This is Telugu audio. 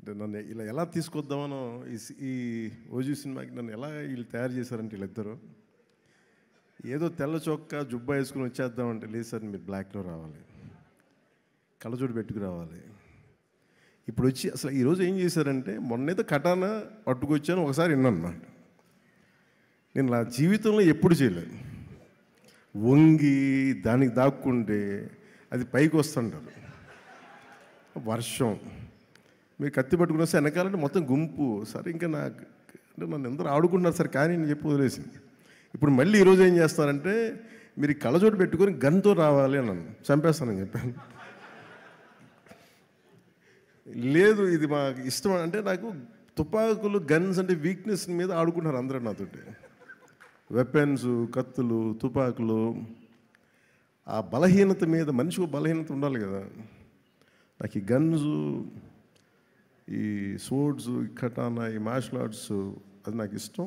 అంటే నన్ను ఇలా ఎలా తీసుకొద్దామనో ఈ ఓజీ సినిమాకి నన్ను ఎలా వీళ్ళు తయారు చేశారంటే వీళ్ళిద్దరు ఏదో తెల్ల చొక్కా జుబ్బా వేసుకుని వచ్చేద్దామంటే లేదు సార్ మీరు బ్లాక్లో రావాలి, కళ్ళజోడు పెట్టుకు రావాలి. ఇప్పుడు వచ్చి అసలు ఈరోజు ఏం చేశారంటే మొన్నేదో కటానా పట్టుకొచ్చాను ఒకసారి విన్నాను అన్నమాట. నేను నా జీవితంలో ఎప్పుడు చేయలేదు. వంగి దానికి దాక్కుంటే అది పైకి వస్తుంటారు. వర్షం మీరు కత్తి పట్టుకుని వస్తే వెనకాలంటే మొత్తం గుంపు సరే ఇంకా నాకు అంటే నన్ను అందరూ ఆడుకుంటున్నారు సార్ కానీ నేను చెప్పి వదిలేసింది. ఇప్పుడు మళ్ళీ ఈరోజు ఏం చేస్తారంటే మీరు కళ్ళజోడు పెట్టుకొని గన్తో రావాలి అని నన్ను చంపేస్తానని చెప్పాను. లేదు ఇది మాకు ఇష్టం అంటే నాకు తుపాకులు గన్స్ అంటే వీక్నెస్ మీద ఆడుకుంటున్నారు అందరూ నాతోటి. వెపన్స్ కత్తులు తుపాకులు ఆ బలహీనత మీద మనిషికి బలహీనత ఉండాలి కదా. నాకు ఈ గన్స్ ఈ సోర్డ్స్ ఈ కటానా ఈ మార్షల్ ఆర్ట్స్ అది నాకు ఇష్టం.